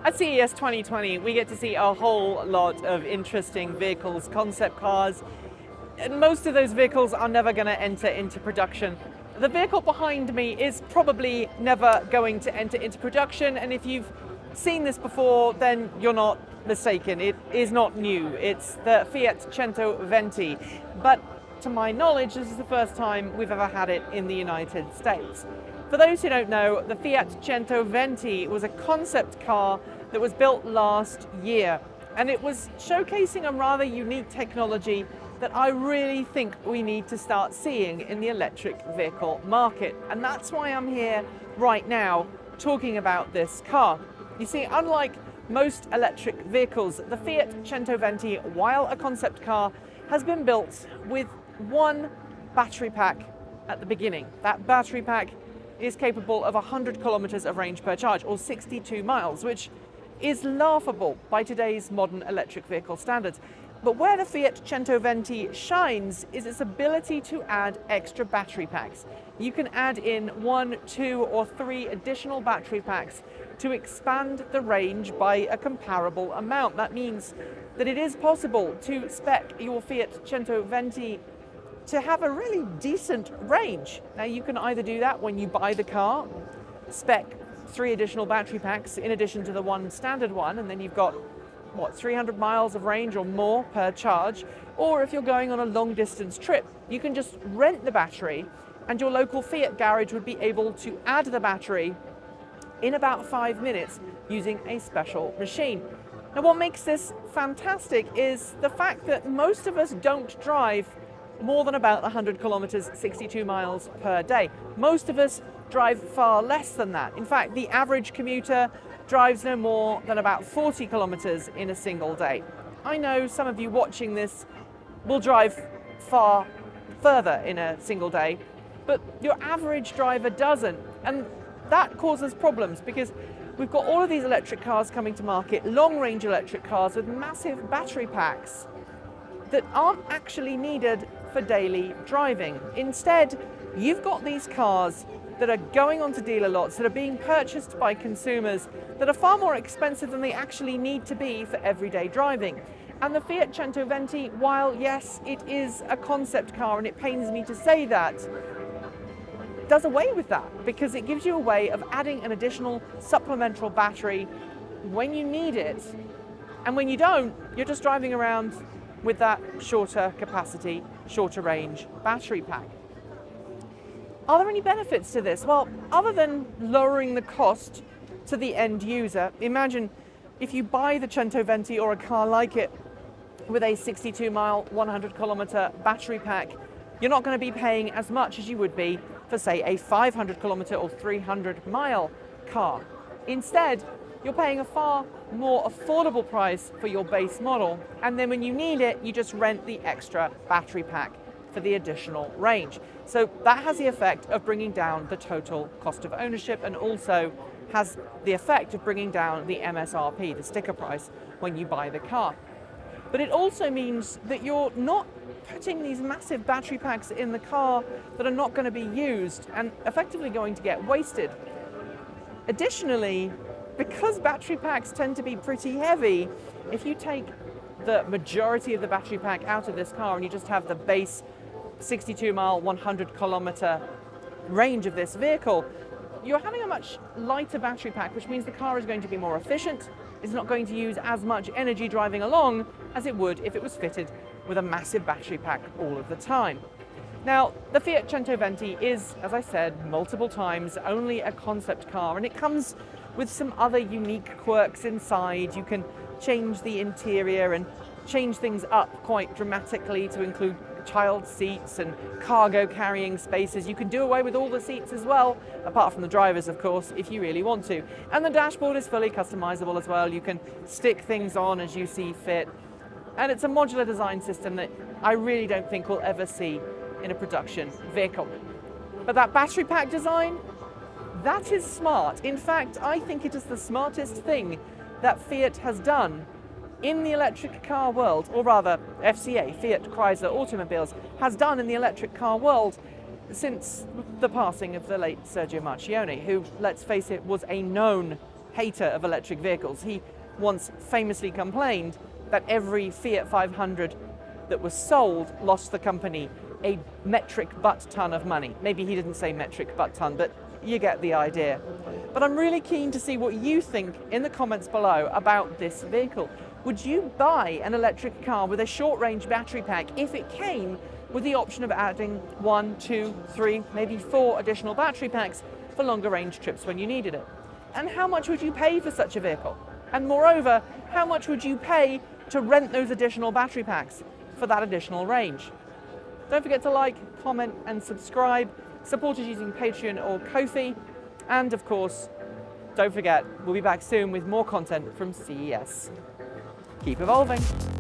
At CES 2020, we get to see a whole lot of interesting vehicles, concept cars, and most of those vehicles are never going to enter into production. The vehicle behind me is probably never going to enter into production, and if you've seen this before, then you're not mistaken. It is not new. It's the Fiat Centoventi, but to my knowledge, this is the first time we've ever had it in the United States. For those who don't know, the Fiat Centoventi was a concept car that was built last year, and it was showcasing a rather unique technology that I really think we need to start seeing in the electric vehicle market. And that's why I'm here right now talking about this car. You see, unlike most electric vehicles, the Fiat Centoventi, while a concept car, has been built with one battery pack at the beginning. That battery pack is capable of 100 kilometers of range per charge, or 62 miles, which is laughable by today's modern electric vehicle standards. But where the Fiat Centoventi shines is its ability to add extra battery packs. You can add in 1, 2, or 3 additional battery packs to expand the range by a comparable amount. That means that it is possible to spec your Fiat Centoventi to have a really decent range. Now, you can either do that when you buy the car, spec 3 additional battery packs in addition to the one standard one, and then you've got 300 miles of range or more per charge. Or if you're going on a long distance trip, you can just rent the battery, and your local Fiat garage would be able to add the battery in about 5 minutes using a special machine. Now, what makes this fantastic is the fact that most of us don't drive more than about 100 kilometers, 62 miles per day. Most of us drive far less than that. In fact, the average commuter drives no more than about 40 kilometers in a single day. I know some of you watching this will drive far further in a single day, but your average driver doesn't. And that causes problems because we've got all of these electric cars coming to market, long-range electric cars with massive battery packs that aren't actually needed for daily driving. Instead, you've got these cars that are going onto dealer lots, that are being purchased by consumers, that are far more expensive than they actually need to be for everyday driving. And the Fiat Centoventi, while yes, it is a concept car, and it pains me to say that, does away with that because it gives you a way of adding an additional supplemental battery when you need it. And when you don't, you're just driving around with that shorter capacity, shorter range battery pack. Are there any benefits to this? Well, other than lowering the cost to the end user, imagine if you buy the Centoventi or a car like it with a 62 mile, 100 kilometer battery pack, you're not going to be paying as much as you would be for, say, a 500 kilometer or 300 mile car. Instead, you're paying a far more affordable price for your base model, and then when you need it, you just rent the extra battery pack for the additional range. So that has the effect of bringing down the total cost of ownership, and also has the effect of bringing down the MSRP, the sticker price, when you buy the car. But it also means that you're not putting these massive battery packs in the car that are not going to be used and effectively going to get wasted. Additionally, because battery packs tend to be pretty heavy, if you take the majority of the battery pack out of this car and you just have the base 62 mile, 100 kilometer range of this vehicle, you're having a much lighter battery pack, which means the car is going to be more efficient. It's not going to use as much energy driving along as it would if it was fitted with a massive battery pack all of the time. Now, the Fiat Centoventi is, as I said multiple times, only a concept car, and it comes with some other unique quirks inside. You can change the interior and change things up quite dramatically to include child seats and cargo carrying spaces. You can do away with all the seats as well, apart from the drivers, of course, if you really want to. And the dashboard is fully customizable as well. You can stick things on as you see fit. And it's a modular design system that I really don't think we'll ever see in a production vehicle. But that battery pack design, that is smart. In fact, I think it is the smartest thing that Fiat has done in the electric car world, or rather FCA, Fiat Chrysler Automobiles, has done in the electric car world since the passing of the late Sergio Marchionne, who, let's face it, was a known hater of electric vehicles. He once famously complained that every Fiat 500 that was sold lost the company a metric butt ton of money. Maybe he didn't say metric butt ton, but you get the idea. But I'm really keen to see what you think in the comments below about this vehicle. Would you buy an electric car with a short-range battery pack if it came with the option of adding 1, 2, 3, maybe 4 additional battery packs for longer range trips when you needed it? And how much would you pay for such a vehicle? And moreover, how much would you pay to rent those additional battery packs for that additional range? Don't forget to like, comment and subscribe. Support us using Patreon or Ko-fi. And of course, don't forget, we'll be back soon with more content from CES. Keep evolving.